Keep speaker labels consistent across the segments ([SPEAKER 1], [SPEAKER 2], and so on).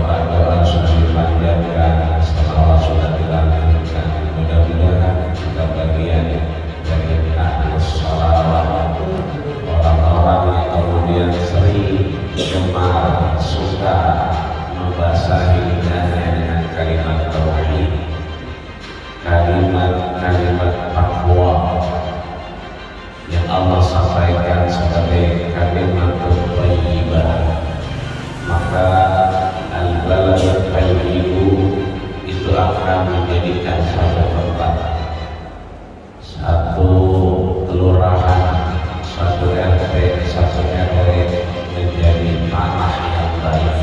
[SPEAKER 1] doa-doa sudah dipanjatkan, selawat sudah dilantunkan. Mudah-mudahan kita bagian dari ahlus shalawat, orang-orang yang kemudian sering gemar suka membasahi lidahnya dengan kalimat tauhid, kalimat takwa yang Allah sampaikan sebagai kalimat thayyibah. Maka al-baladut thayyib itu akan menjadikan satu tempat, satu kelurahan, satu RT, satu RW menjadi tanah yang baik.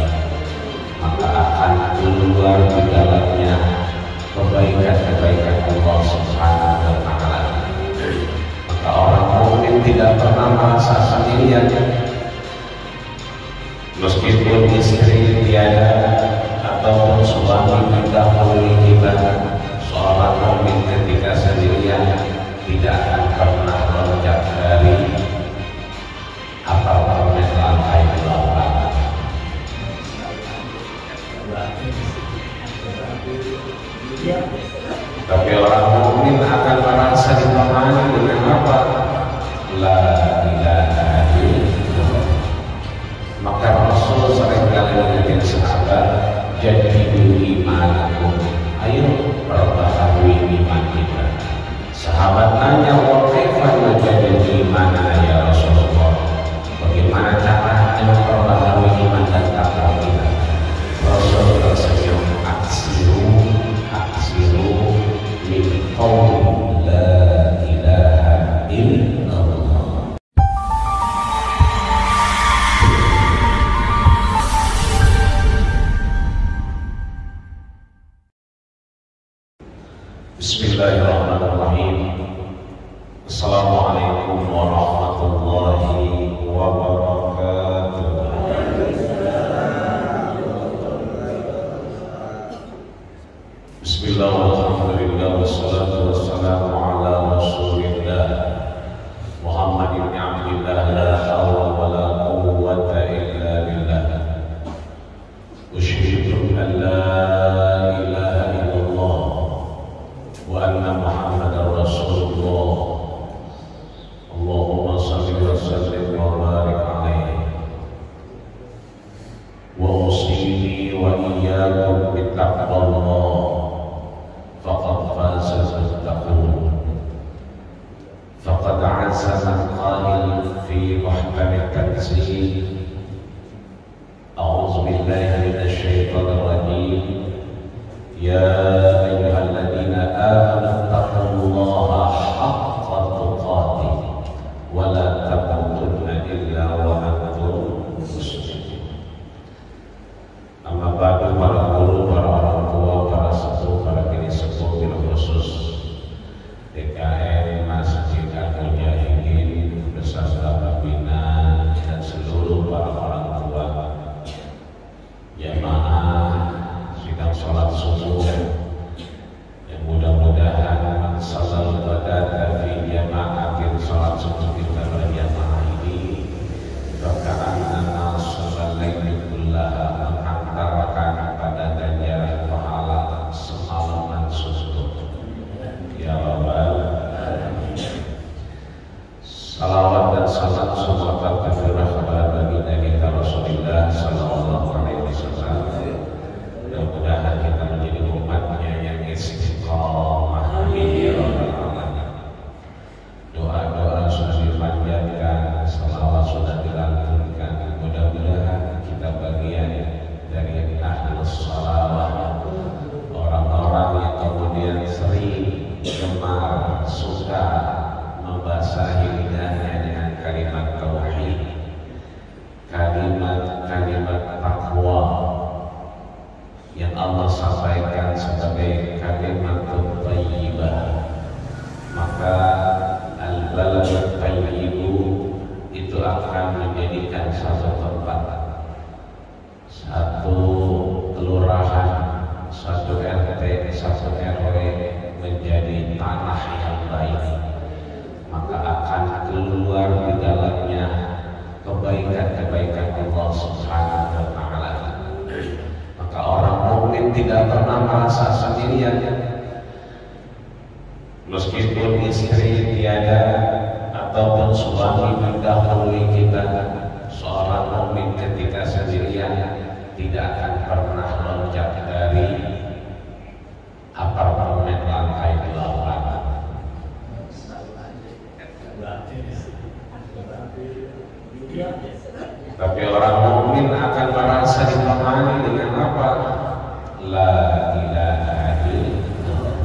[SPEAKER 1] Maka akan keluar di dalamnya kebaikan-kebaikan Allah Subhanahu wa Ta'ala. Maka orang mukmin tidak pernah merasa sendirian, meskipun istri tiada ataupun suami mendahului kita. Seorang mukmin ketika sendirian tidak akan pernah loncat dari apartemen lantai 8. Tapi orang mukmin akan merasa ditemani dengan apa? La ilaha illallah. Maka Rasul seringkali mengingatkan sahabat, jadidu imanakum, ayo perbaharui iman kita. Sahabat tanya, wa kaifa najadidu imanana ya Rasulullah? Bagaimana caranya memperbaharui iman dan takwa kita? Rasul tersenyum, aksiru min qawli la ilaha illallah. Bismillahirrahmanirrahim. Assalamualaikum warahmatullahi wabarakatuh. Bismillah, alhamdulillah, wassalatu wassalamu ala rasulillah Muhammad ibn Abdillah, la hawla wa la quwwata illa billah. Usyhidu an la ilaha illallah wa anna Muhammadar Rasulullah. Allahumma salli wa sallim wa barik alaihi. Wa usini wa iyyakum bittaqwallah, faqad faza al-muttaqun. Faqad azza al-qail fi muhkam at-tanzil, a'udzu billahi minasy syaithanir rajim. Ya ayyuhalladzina amanu taqullaha haqqa tuqatih wa la tamutunna illa wa antum muslimun. Amma ba'du, para guru, para orang tua, para sepuh, para bini sepuh, bil khusus DKM Masjid Al-Mujahidin beserta pimpinan dan seluruh para orang tua jamaah sidang sholat subuh, yang mudah-mudahan man shallal ghadata fi jama'atin sholat subuh kita berjamaah ini berka'annama shallal laili kullaha, menghantarkan pada ganjaran pahala semalaman suntuk. Ya Rabbal alamin. Salawat dan salam semua tercurah kepada baginda kita Rasulullah sallallahu alaihi wasallam. Mudah-mudahan kita menjadi umatnya yang istiqamah, amin ya rabbal alamin. Doa-doa sudah dipanjatkan, salawat sudah dilantunkan. Mudah-mudahan kita bagian dari ahlus shalawat, orang-orang yang kemudian sering gemar suka membasahi lidahnya dengan kalimat tauhid, kalimat takwa yang Allah sampaikan sebagai kalimat thayyibah. Maka al-baladut thayyib itu akan menjadikan satu tempat, satu kelurahan, satu RT, satu RW menjadi tanah yang baik. Maka akan keluar di dalamnya kebaikan-kebaikan Allah Subhanahu wa Ta'ala. Maka tidak pernah merasa sendirian, meskipun istri tiada ataupun suami mendahului kita. Seorang mukmin ketika sendirian tidak akan pernah loncat dari apartemen lantai 8. Tapi orang mukmin akan merasa ditemani dengan apa? La ilaha illallah.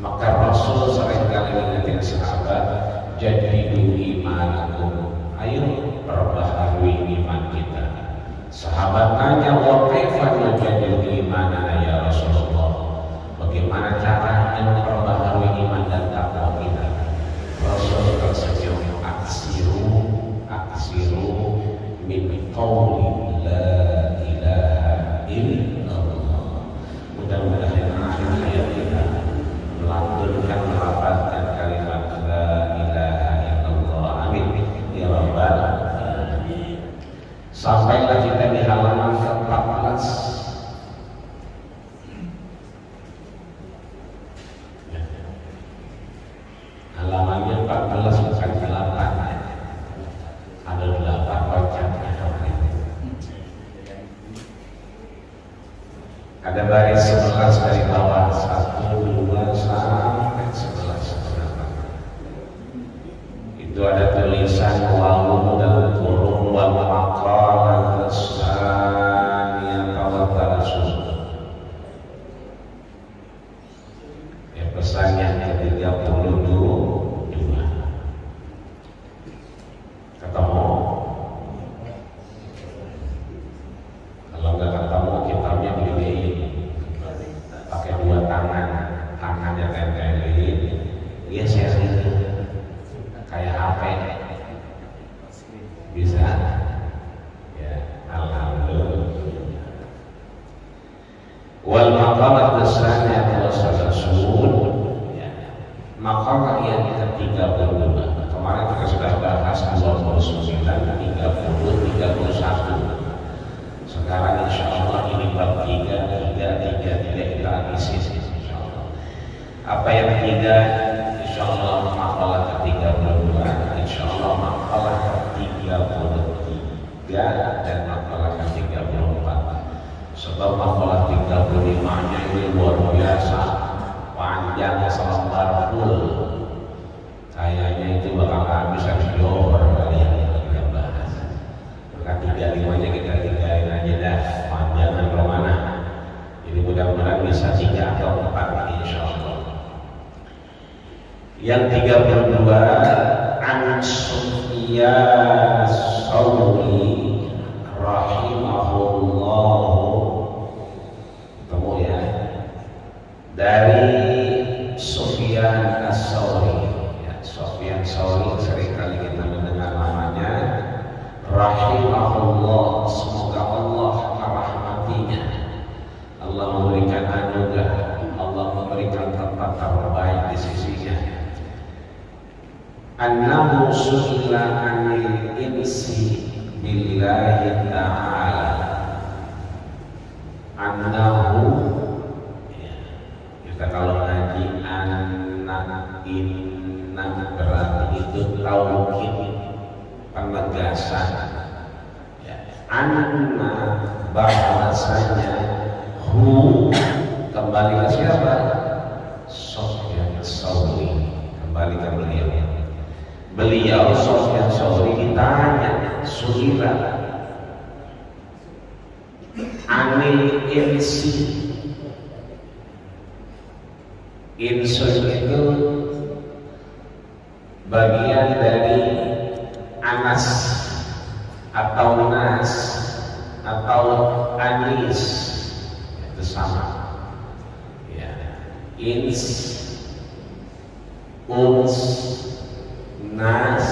[SPEAKER 1] Maka Rasul seringkali mengingatkan sahabat, jadidu imanakum, ayo perbaharui iman kita. Sahabat tanya, wa kaifa nujadidu imanana ya Rasulullah? Bagaimana caranya memperbaharui iman dan takwa kita? Rasul tersenyum, aksiru min qawli la ilaha illallah. Mudah-mudahan akhir hayat kita melantunkan, melafazkan kalimat la ilaha illallah. Amin ya rabbal alamin. Sampailah kita di halaman ke-14. Halamannya 14 bukan 8. Ada 8 bacanya. Ada baris 11 dari bawah, 1, 2 sampai 11. Itu ada tulisan wawu dan kurung wal maqalah tsaniyah wa tarasul. Ya, pesan yang ke-32. Ketemu? Kalau nggak ketemu, kitabnya digedein, pakai 2 tangan, tangannya tempelin, dia sharing kayak HP. Bisa? Ya, alhamdulillah. Wal maqalah tsaniyah wa tarasul. Maqalah yang ke-32. Kemarin kita sudah bahas 29, 30, 31. Sekarang insya Allah ini bab 3 kita isi insya Allah. Apa yang 3? Insya Allah maqalah ke-32, insya Allah maqalah ke-33 dan maqalah ke-34. Sebab maqalah 35-nya ini luar biasa, panjang selembar full. Kayaknya itu bakal habis Johor kali yang kita bahas. Maka 35-nya kita tinggalin aja dah, panjangan kemana. Jadi mudah-mudahan bisa 3 atau 4 insya Allah. Yang 32, An Sufyan As-Sawri rahimahullah. Ketemu ya? Dari Sufyan As-Sawri. Sufyan As-Sawri seringkali kita mendengar namanya. Rahimahullah, semoga Allah merahmatinya. Allah memberikan anugerah, Allah memberikan tempat terbaik di sisinya. Annahu su'ila anil insi billahi ta'ala. Annahu, kita kalau ngaji anak inna berarti itu taukid, penegasan. Anna bahwasanya, hu kembali ke siapa? Sufyan As-Sawri, kembali ke beliau. Beliau Sufyan As-Sawri ditanya, suila anil insi. Insun itu bagian dari anas atau nas atau anis, itu sama ya. Ins, uns, nas,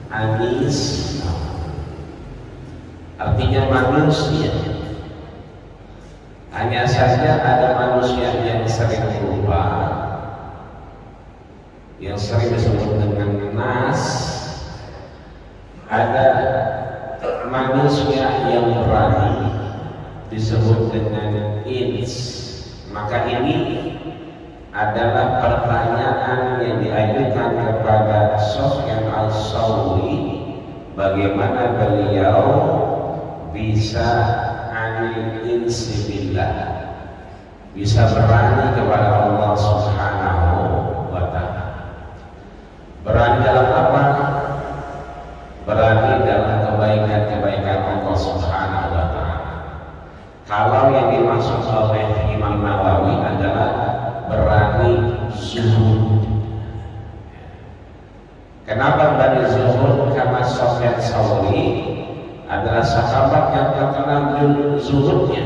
[SPEAKER 1] anis, artinya manusia. Hanya saja ada manusia yang sering lupa, yang sering disebut dengan nas. Ada manusia yang berani, disebut dengan ins. Maka ini adalah pertanyaan yang diajukan kepada Sufyan al-Thawri, bagaimana beliau bisa anil insi billah, bisa berani kepada Allah Subhanahu wa ta'ala. Berani dalam apa? Berani dalam kebaikan-kebaikan Allah Subhanahu wa ta'ala. Kalau yang dimaksud oleh Imam Nawawi adalah berani zuhud. Kenapa berani zuhud? Karena Sufyan Thawri adalah sahabat yang terkenal zuhudnya.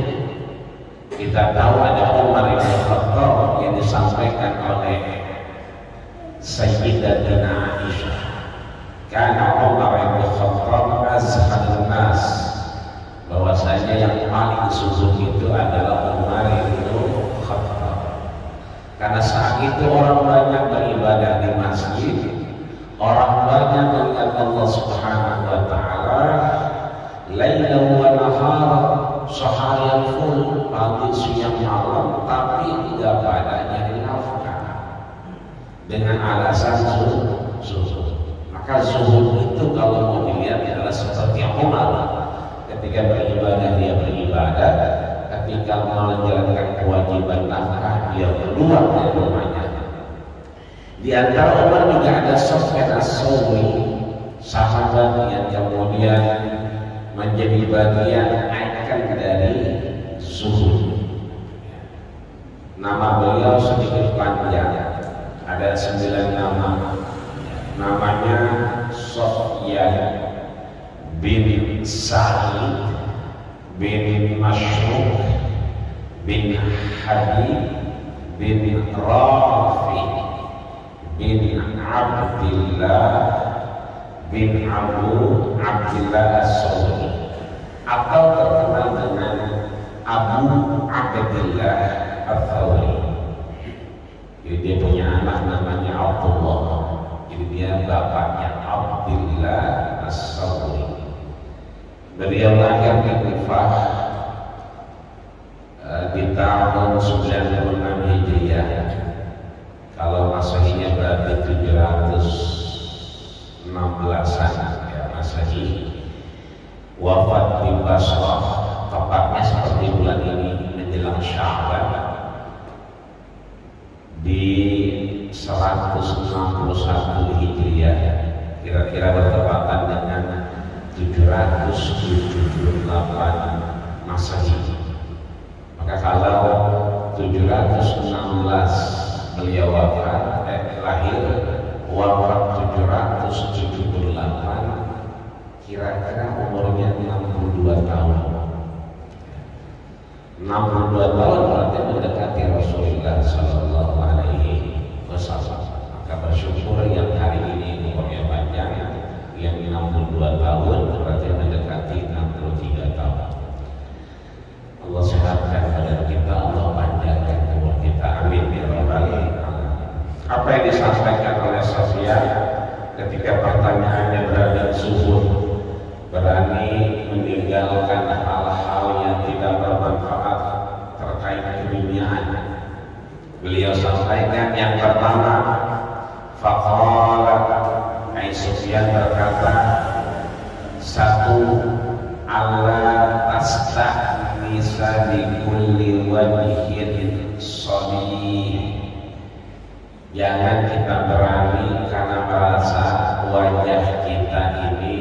[SPEAKER 1] Kita tahu ada Umar bin Khattab yang disampaikan oleh Sayyidatina Aisyah. Karena Umar bin Khattab azhadun nas, bahwasanya yang paling zuhud itu adalah Umar bin Khattab. Karena saat itu orang banyak beribadah di masjid, orang banyak mengingat Allah Subhanahu wa ta'ala laila wa nahara, seharian full, pagi siang malam, tapi tidak pada nyari nafkah dengan alasan zuhud. Maka zuhud itu kalau mau dilihat adalah seperti Umar. Ketika beribadah dia beribadah, ketika menjalankan kewajiban nafkah dia keluar dari rumahnya. Di antara Umar juga ada Sufyan al-Thawri, sahabat yang kemudian menjadi bagian ikon dari zuhud. Nama beliau sedikit panjang, ada 9 nama. Namanya Sufyan bin Sa'id bin Mashruk bin Habib bin Rafi bin Abdillah bin Abu Abdillah as-Thawri, atau terkenal dengan Abu Abdillah as-Thawri. Jadi dia punya anak namanya Abdullah, jadi dia bapaknya Abdillah as-Thawri. Beliau lahir di Kufah di tahun 96 Hijriah. Kalau Masehinya berarti 716-an ya Masehi. Wafat di Basrah tepatnya seperti bulan ini menjelang Sya'ban di 161 Hijriah, kira-kira bertepatan dengan 778 Masehi. Maka kalau 716 beliau lahir, wafat 778, kira-kira umurnya 62 tahun. 62 tahun berarti mendekati Rasulullah Sallallahu Alaihi Wasallam. Maka bersyukur yang hari ini umurnya panjang, yang 62 tahun berarti mendekati 63 tahun. Allah sehatkan badan kita, Allah panjangkan umur kita, amin ya rabbal alamin. Apa yang disampaikan oleh Sufyan ketika pertanyaannya berada zuhud, berani meninggalkan hal-hal yang tidak bermanfaat terkait keduniaan. Beliau sampaikan yang pertama, faqala, Sufyan berkata, satu, Allah tasta'nisa bi kulli wajhin shabih. Jangan kita berani karena merasa wajah kita ini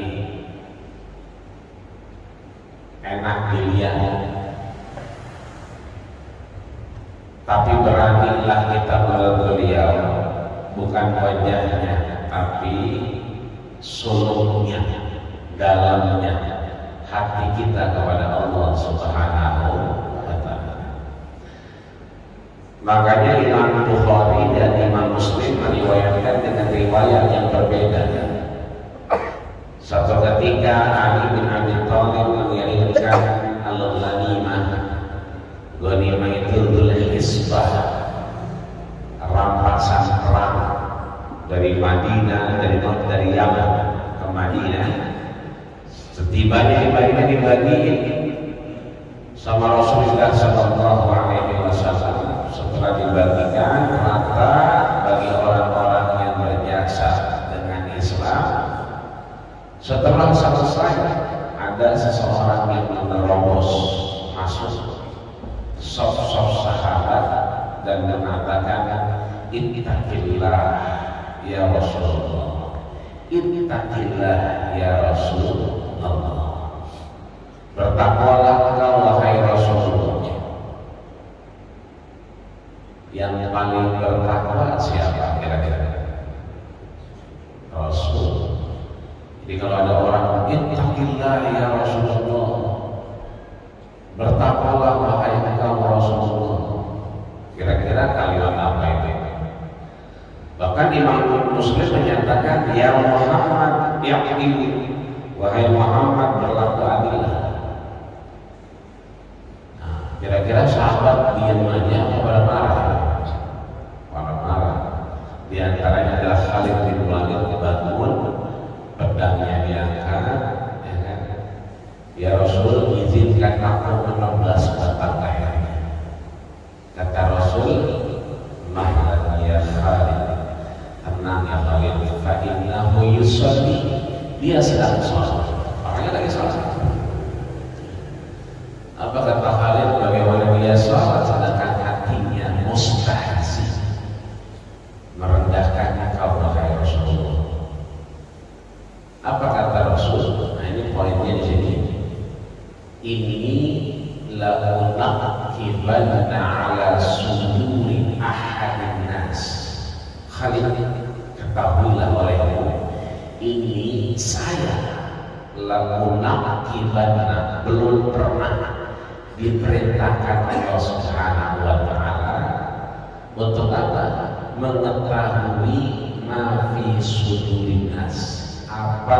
[SPEAKER 1] enak dilihat, tapi beranilah kita melihat beliau bukan wajahnya, tapi suluknya, dalamnya, hati kita kepada Allah Subhanahu wa ta'ala. Makanya Imam Bukhari dan Imam Muslim meriwayatkan dengan riwayat yang berbeda. Suatu ketika Ali bin Abi Thalib mengirimkan al-ghanimah. Ghanimah itu dzul-hisbah, rampasan perang dari Madinah, dari Yaman ke Madinah. Setibanya di Madinah dibagiin sama Rasulullah Sallallahu Alaihi Wasallam setelah dibagikan rata bagi orang-orang yang berjasa dengan Islam. Setelah selesai, ada seseorang yang menerobos masuk sop-sop sahabat dan mengatakan, "Ittaqillah ya Rasulullah, ittaqillah ya Rasulullah." Bertakwalah engkau wahai Rasulullah. Yang paling bertakwa siapa kira-kira? Rasul. Jadi kalau ada orang ittaqillah ya Rasulullah, bertakwalah wahai engkau Rasulullah, kira-kira kalimat apa itu? Bahkan Imam Muslim menyatakan, ya Muhammad ya'qil, wahai Muhammad berlaku adillah. Kira-kira sahabat diam aja pada marah? Marah. Di antaranya adalah Khalid bin Walid kebangun, pedangnya diangkat, ya kan? Ya Rasul, izinkan aku 16 batang lehernya. Kata Rasul, mahlan ya Khalid, tenang ya Khalid, fa innahu yusalli, dia sedang sholat, orangnya lagi sholat. Apa kata Khalid, bagaimana dia sholat sedangkan hatinya mustahzi, merendahkan engkau wahai Rasulullah. Apa kata Rasul? Nah ini poinnya di sini. Ini la unaqibanna ala suduri ahadin nas. Khalid, ketahuilah olehmu, ini saya la unaqibanna, belum pernah diperintahkan Allah Subhanahu wa Ta'ala untuk apa? Mengetahui ma fi sudurin nas, apa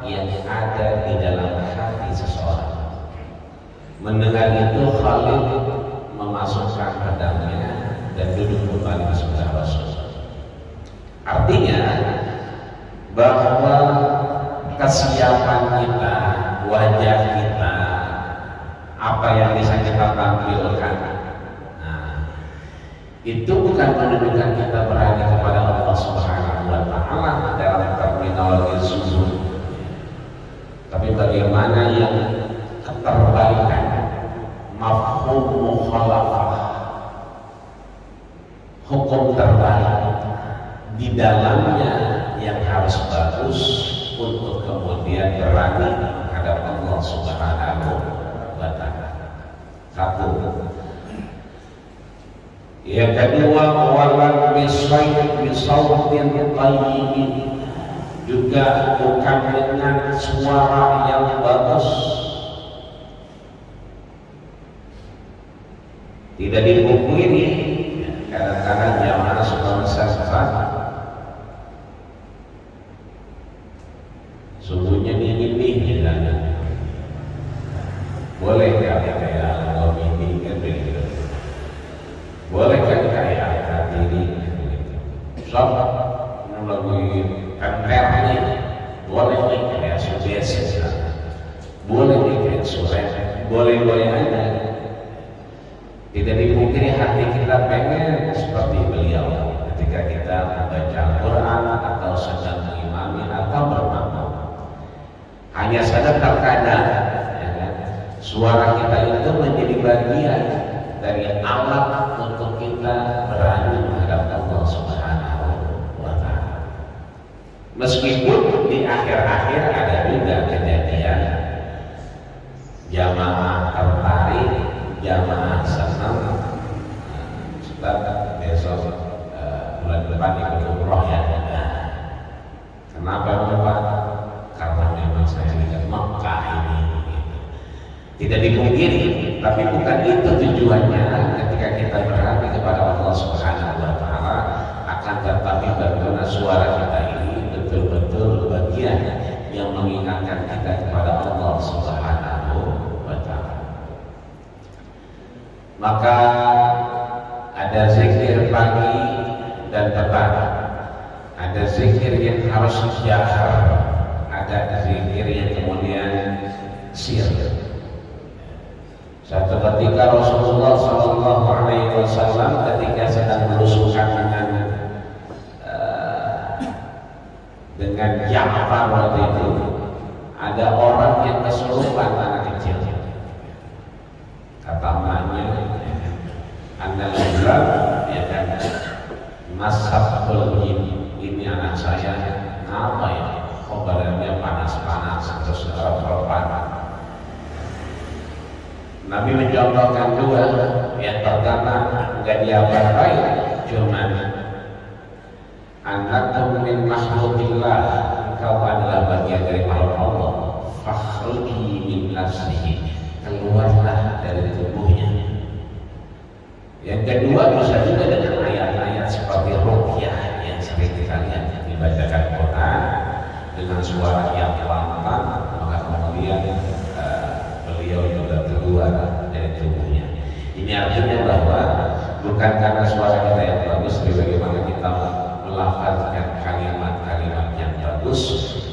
[SPEAKER 1] yang ada di dalam hati seseorang. Mendengar itu Khalid memasukkan pedangnya dan duduk kembali di sebelah Rasul. Artinya bahwa kesiapan kita, wajah kita, apa yang bisa kita tampilkan, nah, itu bukan menunjukkan kita berani kepada Allah Subhanahu wa Ta'ala dalam terminologi zuhud, tapi bagaimana yang keterbaikan, mafhum mukhalafah, hukum terbaik di dalamnya yang harus bagus untuk kemudian berani menghadap Allah Subhanahu wa Ta'ala. Satu. Yang kedua, walan bisautin tayyibin, juga bukan dengan suara yang bagus. Tidak dipungkiri, kadang-kadang jamaah suka mesra-mesra, sungguhnya dingin bilangnya. Boleh nggak kayak ngomong kan begitu? Boleh kan kayak hati sob melalui MR-nya, boleh kayak biasa, boleh kayak surat, boleh aja. Tidak dipungkiri hati kita pengen seperti beliau ketika kita membaca Al-Quran atau sedang mengimami atau bermakmum. Hanya saja terkadang suara kita itu menjadi bagian dari alat untuk kita berani menghadap Allah Subhanahu wa Ta'ala. Meskipun di akhir-akhir ada juga kejadian jamaah tertarik, jamaah senang. Setelah besok bulan depan ikut umroh ya. Kenapa Bapak? Karena memang saya lihat Mekah ini. Tidak dipungkiri, tapi bukan itu tujuannya. Ketika kita berhati kepada Allah Subhanahu wa Ta'ala, akan tetapi bagaimana suara kita ini betul-betul bagian yang mengingatkan kita kepada Allah Subhanahu wa Ta'ala. Maka ada zikir pagi dan petang, ada zikir yang harus jahar, ada zikir yang kemudian sir. Satu ketika Rasulullah Shallallahu Alaihi Wasallam ketika sedang berusukan dengan Ja'far waktu itu, ada orang yang kesurupan anak kecil. Kata emaknya, anak bulan, ya kan, masabul ini anak saya, apa ya? Kok badannya panas-panas terus panas. Nabi mencontohkan dua, yang pertama enggak diapain, cuman anakku min makhlukillah, engkau adalah bagian dari makhluk Allah, fakhruji min nafsihi, keluarlah dari tubuhnya. Yang kedua bisa juga dengan ayat-ayat seperti ruqyah yang sering kita lihat dibacakan Quran dengan suara yang lantang, maka kemudian beliau juga keluar dari tubuhnya. Ini artinya bahwa bukan karena suara kita yang bagus, tapi bagaimana kita melafazkan kalimat-kalimat yang bagus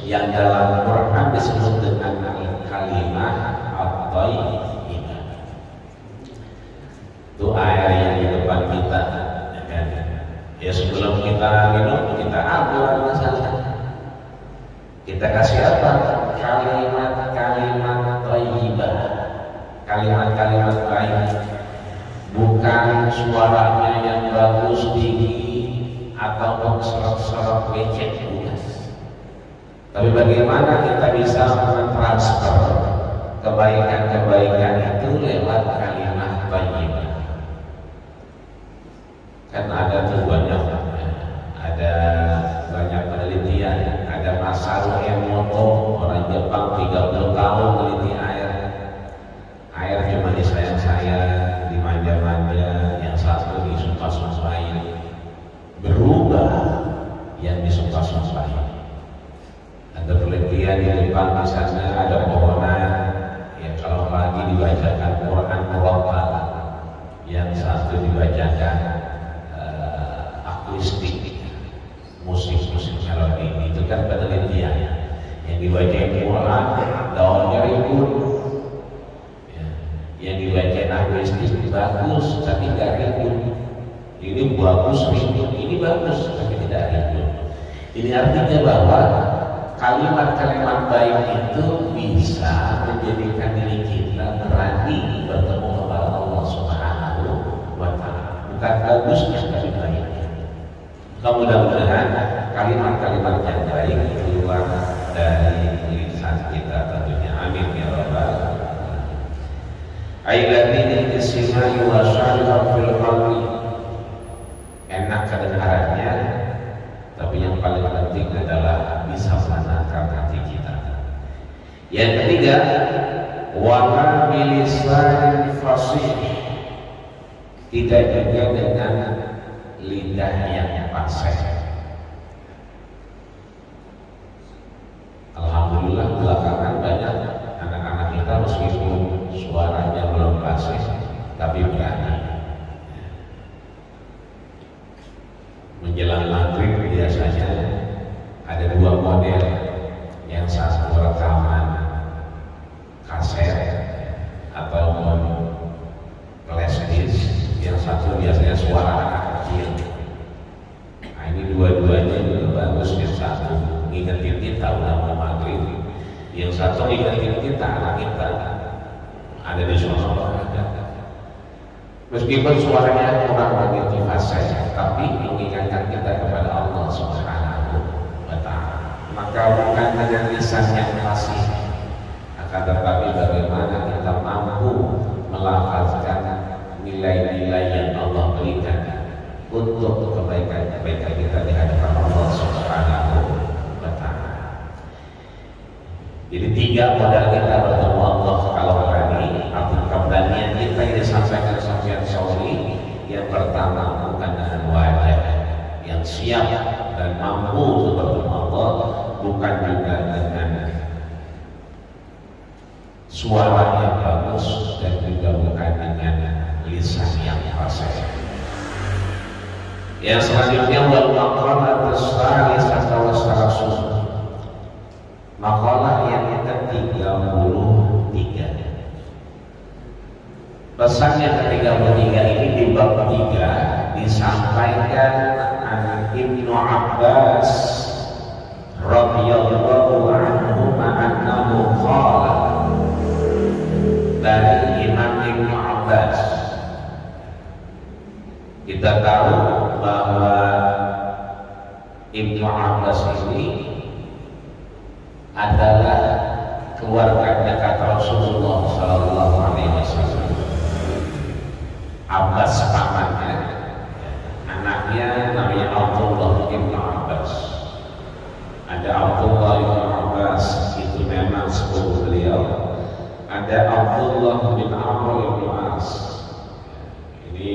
[SPEAKER 1] yang dalam Quran disebut dengan kalimat at-thayyibah. Itu air yang di depan kita, ya kan? Ya sebelum kita minum, kita ambil masalah. Kita kasih apa? Kalimat-kalimat thayyibah, kalimat-kalimat baik, bukan suaranya yang bagus tinggi atau serak-serak becek, bukan. Tapi bagaimana kita bisa mentransfer kebaikan-kebaikan itu lewat kalimat thayyibah. Kan ada tuh banyak penelitian, ada Masaru Emoto, orang Jepang 30 tahun meneliti air cuma disayang-sayang, dimanja-manja, yang satu disumpah-sumpahin, berubah yang disumpah-sumpahin. Ada penelitian di Jepang, di sana ada pohonan, ya kalau pagi dibacakan Quran murattal, yang satu dibacakan akustik, musik-musik melodi. Itu kan penelitian yang dibacain Quran daunnya ribut, ya. Yang dibacain akustik bagus tapi tidak ribut. Ini bagus ribut, ini bagus tapi tidak ribut. Ini artinya bahwa kalimat-kalimat baik itu bisa menjadikan diri kita berani bertemu kepada Allah Subhanahu wa Ta'ala. Bukan bagusnya tapi baiknya. Mudah-mudahan kalimat-kalimat yang baik keluar dari lisan kita tentunya. Amin ya rabbal alamin. Ailatin istimai wa syarab fil qalbi. Enak kedengarannya, tapi yang paling penting adalah bisa menenangkan hati kita. Yang ketiga, wa bilisanin fasih. Tidak juga dengan lidah yang fasih. Alhamdulillah belakangan banyak anak-anak kita meskipun suaranya belum fasih tapi berani. Menjelang maghrib biasanya ada dua model, yang satu rekaman kaset ataupun flash disk, yang satu biasanya suara anak kecil. Nah ini dua-duanya juga bagus. Yang satu ngingetin kita udah mau maghrib, yang satu ngingetin kita anak kita ada di sana. Meskipun suaranya kurang begitu fasih, tapi mengingatkan kita kepada Allah Subhanahu wa Ta'ala. Maka bukan dengan lisan yang fasih, akan tetapi bagaimana kita mampu melafazkan nilai-nilai yang Allah berikan untuk kebaikan-kebaikan kita di hadapan Allah Subhanahu wa Ta'ala. Jadi tiga modal kita bertemu Allah kalau berani. Arti keberanian kita yang disampaikan Sufyan Tsauri, yang pertama bukan dengan wajah yang siap dan mampu untuk bertemu Allah, bukan juga dengan suara yang bagus, dan juga bukan dengan lisan yang fasih. Yang selanjutnya wal maqamatus salisata wassalasun, maqalah yang ke-33. Pesan yang ke-33 ini di bab 3 disampaikan an Ibnu Abbas radhiyallahu anhu annahu qala, dari Imam Ibnu Abbas. Kita tahu bahwa Ibnu Abbas ini adalah keluarga dekat Rasulullah Sallallahu Alaihi Wasallam. Abbas pamannya, anaknya namanya Abdullah Ibnu Abbas. Ada Abdullah Ibnu Abbas, itu memang sepupu beliau. Ada Abdullah bin Amr bin As, ini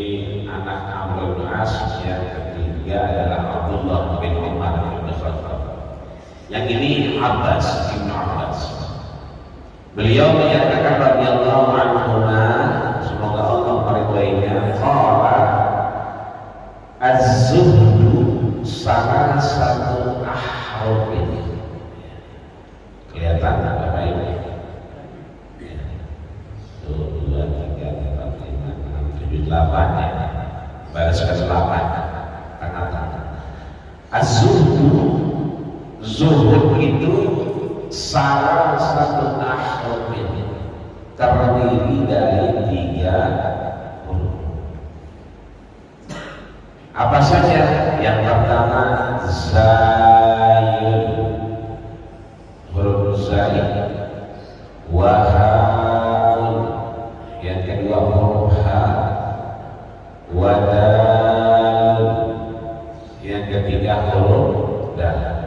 [SPEAKER 1] anak Amr bin As. Yang ketiga adalah Abdullah bin Umar bin Khattab. Yang ini Abbas bin Abbas. Beliau menyatakan radhiyallahu anhuma, semoga Allah meridhoinya, qala az-zuhdu salah satu ahruf ini. Kelihatan Bapak Ibu? 1, 2, 3, 4, 5, 6, 7, 8 ya. Baris ke-8 tengah-tengah. Az-zuhdu, zuhud itu salah satu ahruf ini terdiri dari 3 huruf. Apa saja? Yang pertama zayun, huruf zai, wahaun, yang kedua huruf ha, wadal, yang ketiga huruf dal.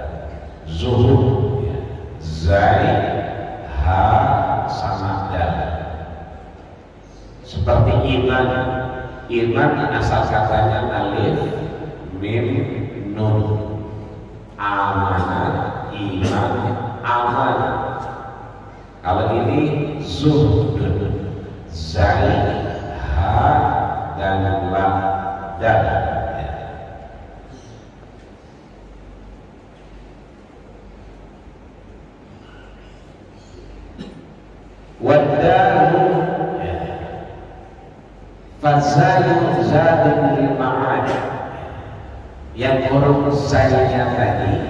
[SPEAKER 1] Zuhud, zai, ha, sama dal. Seperti iman. Iman asal katanya alif, mim, nun. Amanah, iman, aman. Kalau ini zuhud, zai, ha, dan lam, dal. Wadalu fazayu zadun lil ma'ad, yang huruf zainya tadi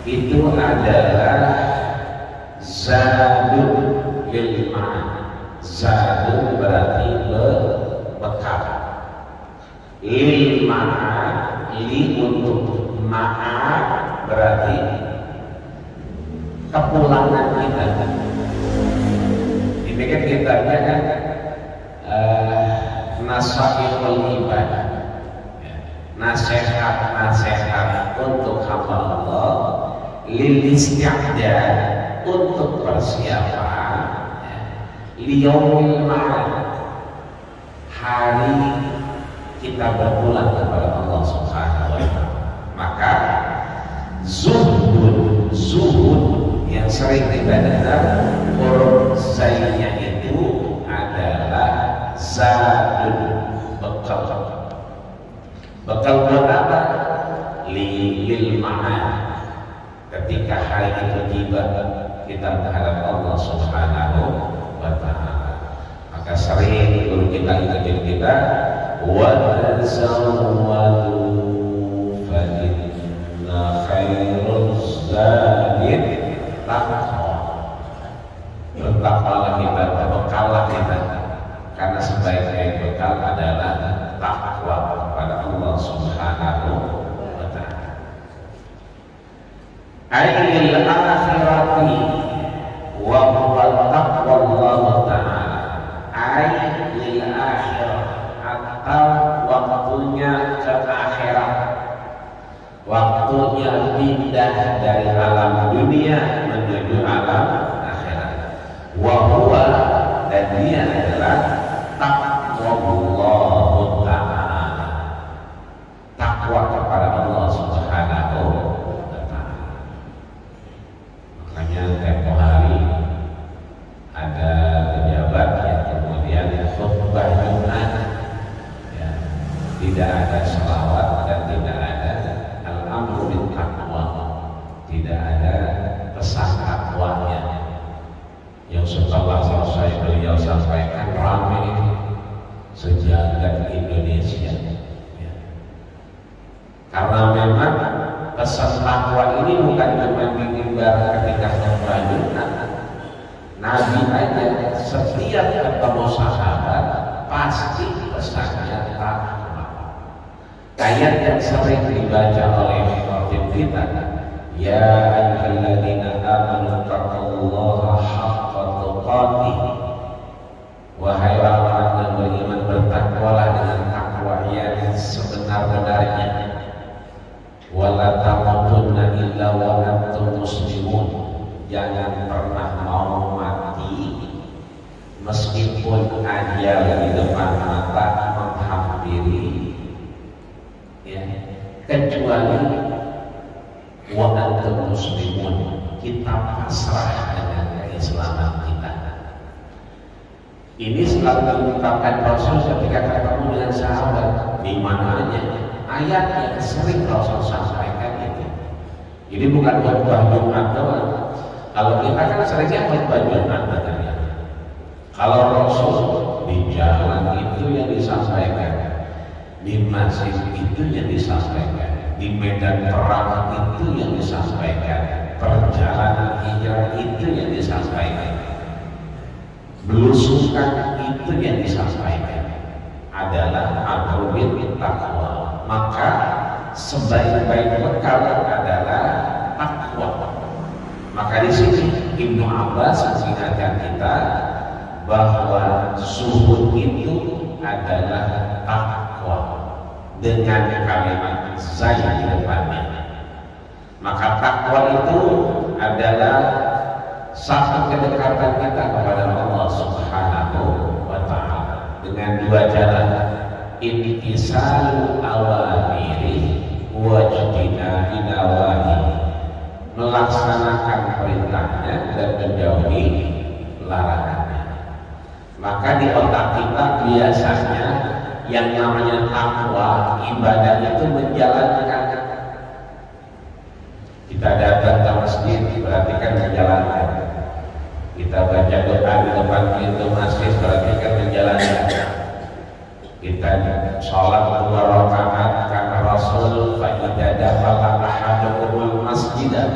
[SPEAKER 1] itu adalah zadun lil ma'ad. Zadun berarti bekal, lil ma'ad, li untuk, ma'ad berarti kepulangan kita. Ini kan kitabnya kan nasaihul ibadah, nasihat untuk hamba Allah, lil isti'dad, untuk persiapan liyaumil ma'ad, hari kita berpulang kepada Allah Subhanahu wa ta'ala. Maka zuhud yang sering kita dengar huruf zainya itu adalah zadun, bekal. Bekal buat apa? Lil ma'ad. Ketika hari itu tiba, kita menghadap Allah Subhanahu wa ta'ala. Maka sering guru kita ingetin kita, wa tazawwadu fa inna khairuz zadi taqwa. Bertakwalah kita, berbekallah kita, karena sebaik-baik bekal adalah takwa kepada Allah Subhanahu wa ta'ala. Ayyil akhirati wa huwa taqwa Allah ta'ala. Ayyil akhirah, atau waktunya ke akhirat, waktunya pindah dari alam dunia menuju alam akhirat. Wa huwa, dan dia adalah taqwallahu ta'ala, takwa kepada Allah Subhanahu wa ta'ala. Makanya tempo hari ada pejabat yang kemudian khutbah Jumat, ya, tidak ada selawat dan tidak ada al-amru bil taqwa, tidak ada pesan takwanya. Yang setelah selesai beliau sampaikan, ramai jagat Indonesia. Ya. Karena memang pesan takwa ini bukan cuma diimbar ketika perayunan. Nabi aja setiap ketemu sahabat pasti pesannya takwa. Ayat yang sering dibaca oleh khotib kita, ya ayyuhalladzina amanu taqullaha haqqa tuqatih. Wahai orang-orang yang beriman, bertakwalah dengan takwa yang sebenar-benarnya. Wala tamutunna illa wa antum muslimun. Jangan pernah mau mati meskipun ajal di depan mata menghampiri, ya, kecuali wa antum muslimun, kita pasrah dengan keislaman kita. Ini selalu diungkapkan Rasul ketika ketemu dengan sahabat di mana aja. Ayat yang sering Rasul sampaikan itu. Jadi bukan khutbah Jumat doang. Kalau kita kan seringnya khutbah Jumat katanya. Kalau Rasul di jalan itu yang disampaikan, di masjid itu yang disampaikan, di medan perang itu yang disampaikan, perjalanan hijrah itu yang disampaikan, belusukan itu yang disampaikan adalah atribut takwa. Maka sebaik-baik bekal adalah takwa. Maka di sini Ibnu Abbas mengingatkan kita bahwa zuhud itu adalah takwa dengan kalimat zai di depannya. Maka takwa itu adalah satu kedekatan kita kepada Allah Subhanahu wa Ta'ala dengan dua jalan: imtisalu awamiri wajibina binawahi, melaksanakan perintahnya dan menjauhi larangannya. Maka di otak kita biasanya yang namanya takwa, ibadah itu menjalankan. Kita datang ke masjid berarti kan menjalankan. Kita baca doa di depan pintu masjid berarti kan menjalankan. Kita sholat 2 rakaat karena Rasul fa'idha dakhala ahadukumul masjidah,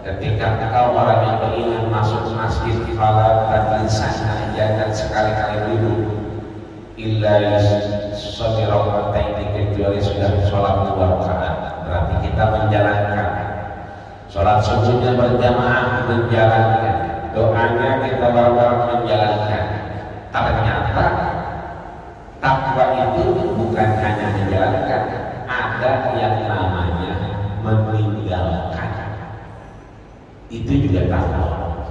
[SPEAKER 1] ketika engkau orang yang beriman masuk masjid fala tadlisana, jangan sekali-kali duduk illa yusalli raka'ataini, kecuali sudah sholat 2 rakaat. Berarti kita menjalankan. Sholat subuhnya berjamaah menjalankan, doanya kita bareng-bareng menjalankan. Ternyata takwa itu bukan hanya menjalankan, ada yang namanya meninggalkan. Itu juga takwa.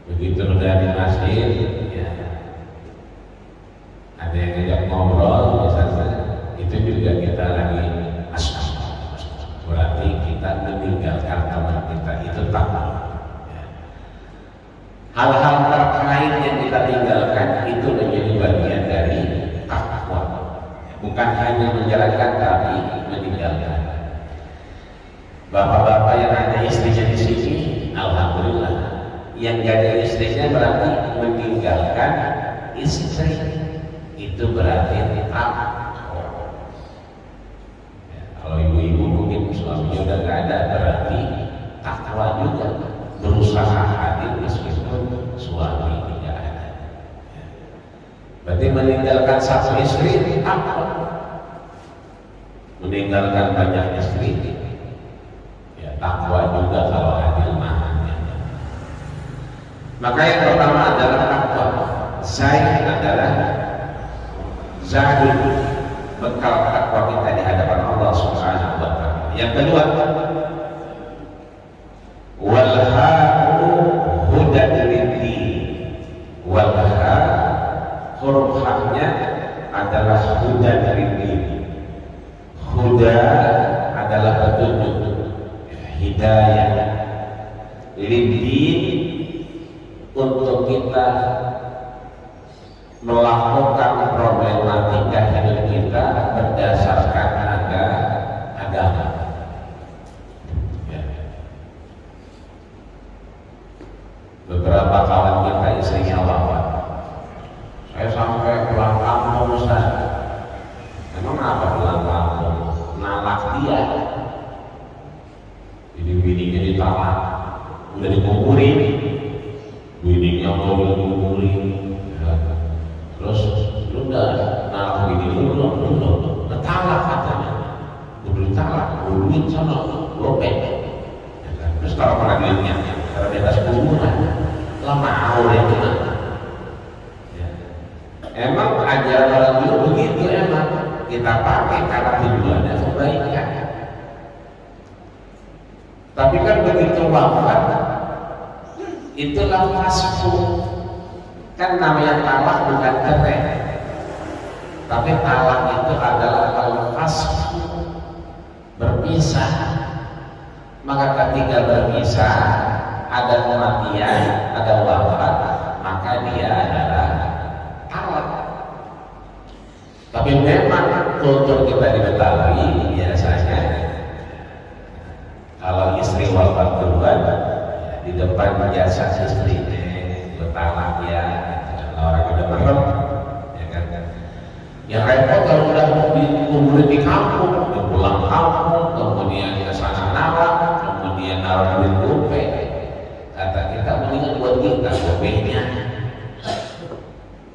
[SPEAKER 1] Begitu udah di masjid, ya, ada yang ngajak ngobrol misalnya, itu juga kita lagi berarti kita meninggalkan teman kita, itu takwa. Hal-hal terkait yang kita tinggalkan itu menjadi bagian dari takwa. Bukan hanya menjalankan tapi meninggalkan. Bapak-bapak yang ada istrinya di sini, alhamdulillah. Yang gak ada istrinya berarti meninggalkan istri. Itu berarti takwa. Ya, kalau ibu-ibu mungkin suaminya udah gak ada, berarti takwa juga. Berusaha hadir meskipun suami tidak ada. Berarti meninggalkan satu istri takwa. Meninggalkan banyak istri, ya takwa juga kalau hadir mahamnya. Maka yang pertama adalah takwa. Zai adalah zahid, bekal takwa kita di hadapan Allah Subhanahu wa Ta'ala. Yang kedua, walha'u hudan lidi. Walha, huruf haknya adalah hudan lidi. Huda adalah petunjuk, hidayah. Lidi untuk kita melakukan problematika hidup kita berdasarkan agama. Beberapa kawan kita istrinya wafat, saya sampai Emang ajaran orang dulu begitu, emang kita pakai karena tujuannya kebaikan. Tapi kan begitu wafat, itulah fasfu. Kan namanya talak bukan cerai, tapi talak itu adalah al-fasfu, berpisah. Maka ketika berpisah, ada kematian, ada wafat, maka dia adalah talak. Tapi memang kultur kita di Betawi biasanya kalau istri wafat duluan, di depan jasa istri bertalak ya, orang udah merem, ya kan? Yang repot kalau udah dikuburin di kampung, udah pulang kampung, kemudian ke sana narak, kemudian naruh duit gope. Kata kita mendingan buat kita gopenya.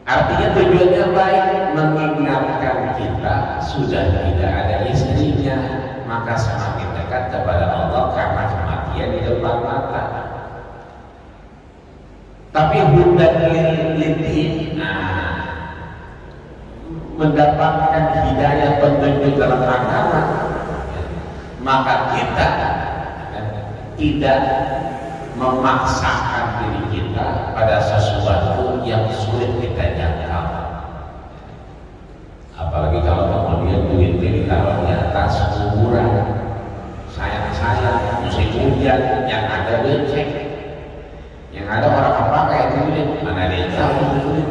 [SPEAKER 1] Artinya tujuannya baik, mengingatkan kita sudah tidak ada istrinya, maka semakin dekat kepada Allah karena kematian di depan mata. Tapi hudan lilin, mendapatkan hidayah petunjuk dalam agama, maka kita tidak memaksakan diri kita pada sesuatu yang sulit kita jangkau. Apalagi kalau kemudian duit ditaruh di atas kuburan, sayang musim hujan yang ada becek, yang ada orang apa kayak duit, mana dia tahu duit.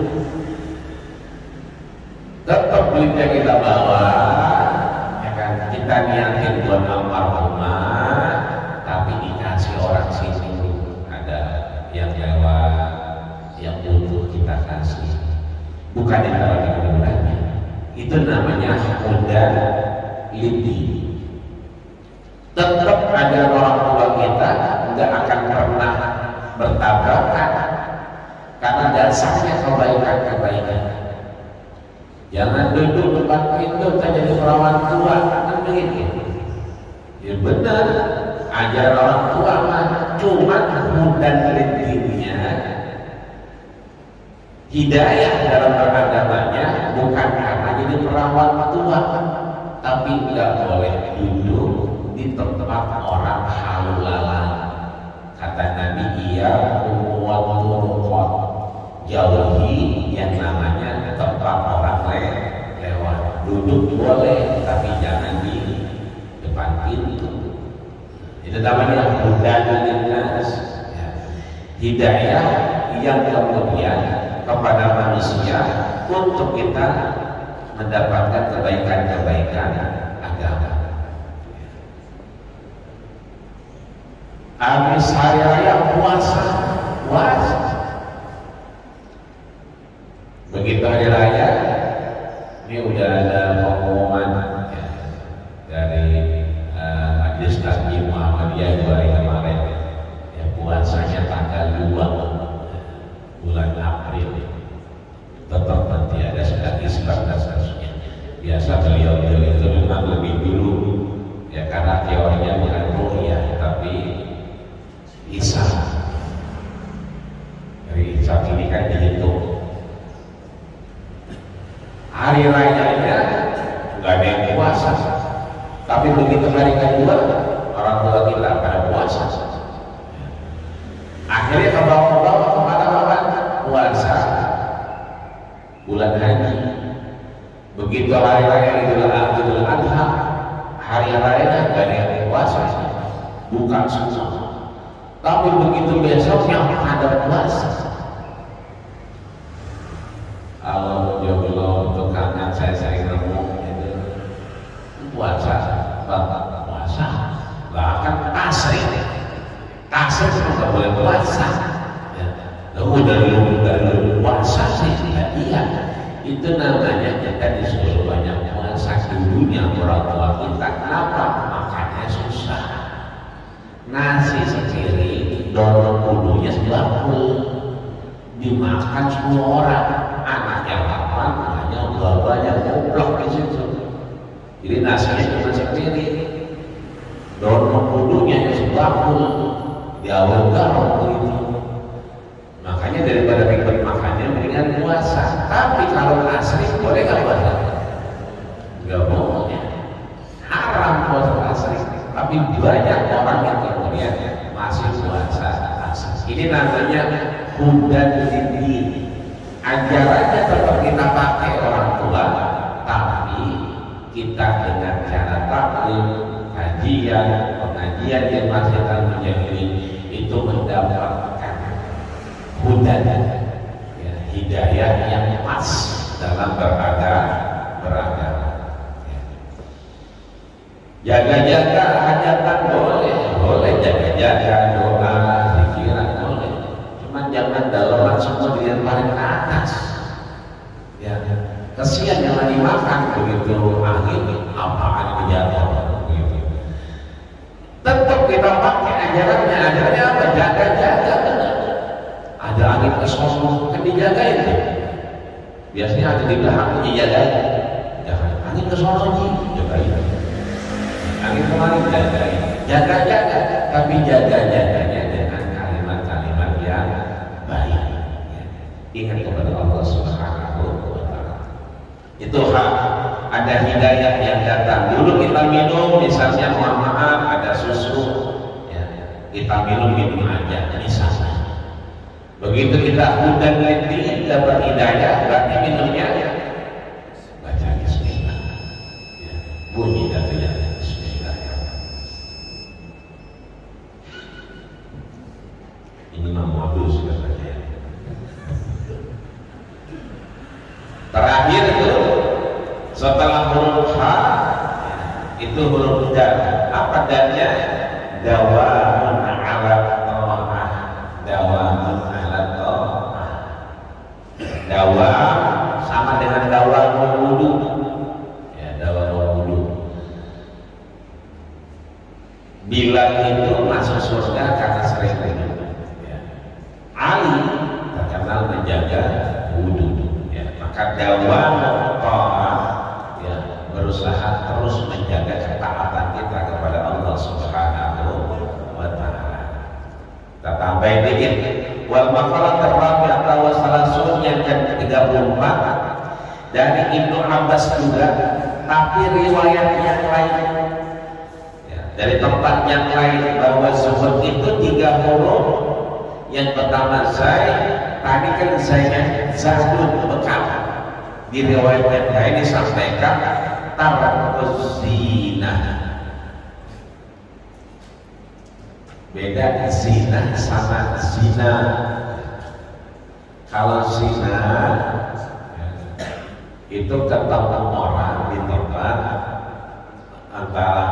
[SPEAKER 1] Tetap duitnya kita bawa, ya kan? Kita niatin buat almarhumah, tapi dikasih orang sini. Ada yang lewat, yang butuh kita kasih, bukan yang taruh di kuburannya. Itu namanya hudan lidi. Tetap ada orang tua kita nggak akan pernah bertabrakan karena dasarnya kebaikan. Jangan duduk depan pintu tanya di perawan tua, kan begitu. Ya benar, ajar orang tua mah cuma hudan lidinya. Hidayah dalam beragamanya bukan karena jadi perawan tua, tapi nggak boleh duduk di tempat orang halulalan. Kata Nabi, iya wa turuqat, jauhi yang namanya tempat orang lewat. Duduk boleh, tapi jangan di depan pintu. Itu namanya hudan linnas, hidayah yang kemudian kepada manusia untuk kita mendapatkan kebaikan-kebaikan agama. Habis hari raya puasa. Begitu hari raya, ini udah ada pengumuman ya, dari Majelis Taklim Muhammadiyah 2 hari kemarin. Ya, puasanya tanggal 2 bulan April. Tetap nanti ada sedang isbat dan seterusnya. Biasa beliau itu memang lebih dulu ya, karena teorinya bukan ru'yah tapi hisab. Dari hisab ini kan dihitung hari rayanya nggak ada yang puasa, tapi begitu hari kedua orang tua kita pada puasa. Akhirnya ke bawah-bawah kepada apa? Puasa bulan haji. Begitu hari raya Idul Adha, hari raya nggak ada yang puasa, bukan semua. Tapi begitu besoknya ada puasa. Kalau jomblo untuk kangen saya sering ngomong itu puasa, puasa. Bahkan tasrik nggak boleh puasa. Lalu dari puasa sih, iya. Itu namanya kita disuruh banyak puasa dulunya orang tua kita. Kenapa? Makannya susah. Nasi sekiri, dorong kudunya sebakul, dimakan semua orang. Anak yang lapar, hanya babanya goblok di situ. Jadi nasinya cuma sekiri, dorong kudunya sebakul, diawal garong begitu. Makanya daripada ribet makannya mendingan puasa. Tapi kalau tapi banyak orang yang kemudian masih puasa. Ini namanya hudan lidi. Ajarannya tetap kita pakai orang tua, tapi kita dengan cara taklim, kajian, pengajian yang masih menjadi itu mendapatkan hudan, ya, hidayah yang pas dalam beragama. Jaga-jaga hajatan boleh jaga-jaga doa, zikiran boleh. Cuman jangan dalaman semua dilihat paling ke atas. Ya, kesian yang lagi makan begitu angin apaan kejatuh begitu. Tetap kita pakai ajarannya apa? Jaga-jaga. Ada angin ke sono kan dijagain tuh. Biasanya ada di belakang dijagain. Jangan angin ke sono dijagain. Angin kemarin jaga-jaga, tapi jaga-jaganya dengan kalimat-kalimat yang baik. Ingat kepada Allah Subhanahu wa Ta'ala. Itu hak. Ada hidayah yang datang. Dulu kita minum, misalnya mohon maaf ada susu, ya, kita minum aja, misalnya. Begitu kita hudan lidi dapat hidayah, berarti minumnya baca Bismillah. Ya, bunyi datunya. Ini modus katanya. Terakhir itu setelah huruf H itu huruf dal. Apa dalnya? Dawamun ala ta'ah. Dawamun ala ta'ah. Dawam sama dengan dawamul wudu. Ya, dawamul wudu. Bila itu masuk surga karena sering minum. Ali terkenal menjaga wudhu, ya, maka dawam ta'ah, ya, berusaha terus menjaga ketaatan kita kepada Allah Subhanahu wa Ta'ala. Kita tambahin dikit, wal maqalah terabi'ah wa salasun yang ke-34 dari Ibnu Abbas juga, tapi riwayat yang lain, ya, dari tempat yang lain bahwa zuhud itu 3 huruf. Yang pertama tadi kan saya zadun bekal. Di riwayat yang lain disampaikan tarkus zina. Beda zina sama zina. Kalau zina itu ketemu orang di tempat antara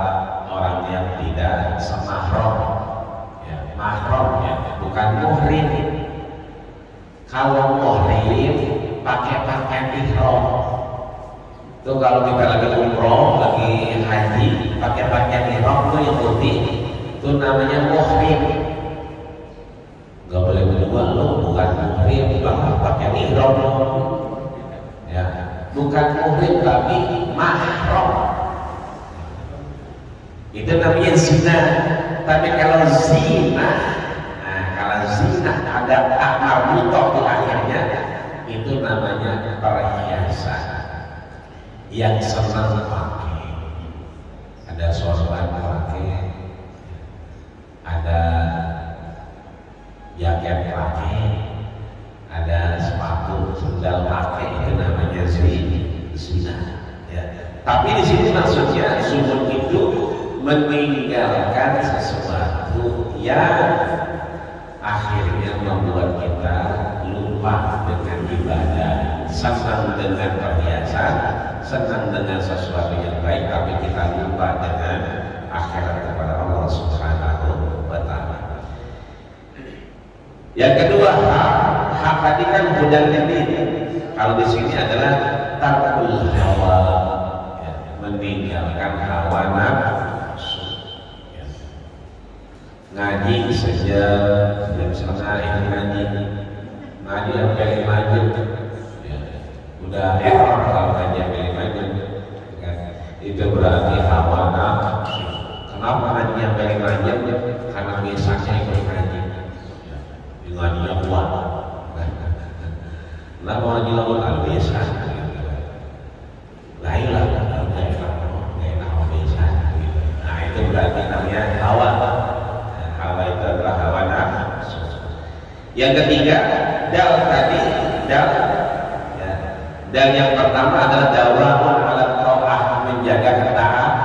[SPEAKER 1] orang yang tidak semahram. Mahram, ya, bukan muhrim. Kalau muhrim pakai pakaian ihram. Itu kalau kita lagi umroh, lagi haji, pakai pakaian ihram itu yang putih, itu namanya muhrim. Gak boleh berdua, lo bukan muhrim, pakaian ihram. Ya, bukan muhrim tapi mahram. Itu namanya zina. Tapi kalau zina, kalau zina ada akar mutok di akhirnya, itu namanya perhiasan yang senang pakai. Ada sorban pakai, ada jaket pakai, ada sepatu sandal pakai, itu namanya zina. Ya. Tapi di sini maksudnya zuhud itu meninggalkan sesuatu yang akhirnya membuat kita lupa dengan ibadah, senang dengan perhiasan, senang dengan sesuatu yang baik, tapi kita lupa dengan akhirat kepada Allah Subhanahu wa Ta'ala. Yang kedua, hak tadi kan hudan ini. Kalau di sini adalah tarkul hawa, ya, meninggalkan hawa nafsu. Ngaji sejam jam setengah ini ngaji sampai 5 jam, ya, udah error kalau ngaji sampai 5 jam, ya, itu berarti hawa nafsu. Kenapa ngaji sampai 5 jam? Karena biasanya ikut ngaji, ya, ngajinya kuat. Kenapa ngaji lawan biasa? Lainlah, nah itu berarti namanya dal tadi dal ya. Dal yang pertama adalah dawamun ala ta'ah, menjaga ketaatan.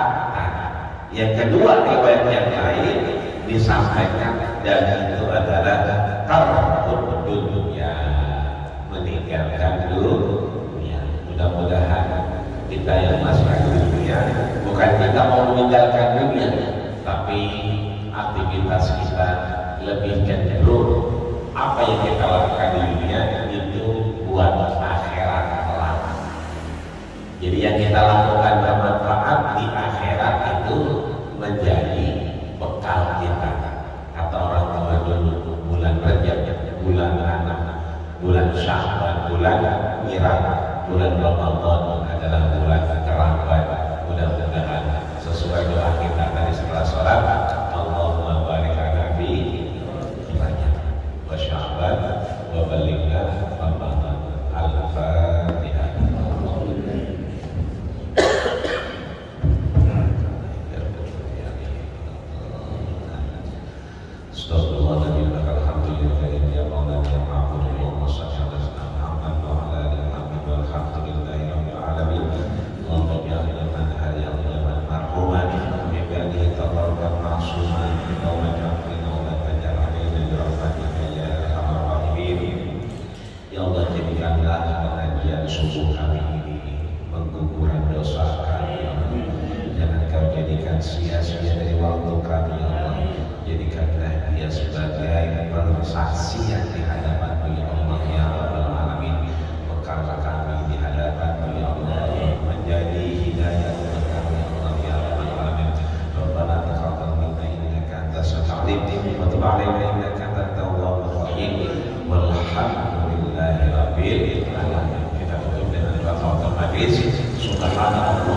[SPEAKER 1] Yang kedua riwayat yang lain disampaikan dal itu adalah tarkul dunya, meninggalkan dunia. Mudah-mudahan kita yang masuk dunia, bukan kita mau meninggalkan dunia, tapi aktivitas kita lebih cenderung apa yang kita lakukan di dunia itu buat akhirat kelak. Jadi yang kita lakukan bermanfaat di akhirat itu menjadi bekal kita. Kata orang tua dulu, bulan Rajab, bulan anak, bulan Sya'ban, bulan Miraj, bulan Ramadan adalah bulan kerabat. Mudah-mudahan sesuai doa kita tadi setelah sholat, Allahumma barik lana fi Rajab wa Sya'ban wa balighna Ramadan. Al-Fatihah. Subuh kami ini menggugurkan dosa kami, ya Allah. Jangan kau jadikan sia-sia dari waktu kami, ya Allah. Jadikanlah dia sebagai persaksian di hadapan-Mu, ya Allah, ya Rabbal Alamin. Bekal kami di hadapan-Mu, ya Allah, menjadi hidayah untuk kami, ya Allah, ya Rabbal Alamin. Rabbana taqabbal minna innaka antas samiul alim wa tub 'alaina innaka antat tawwabur rahim. Walhamdulillahi rabbil alamin. Majlis subhanallah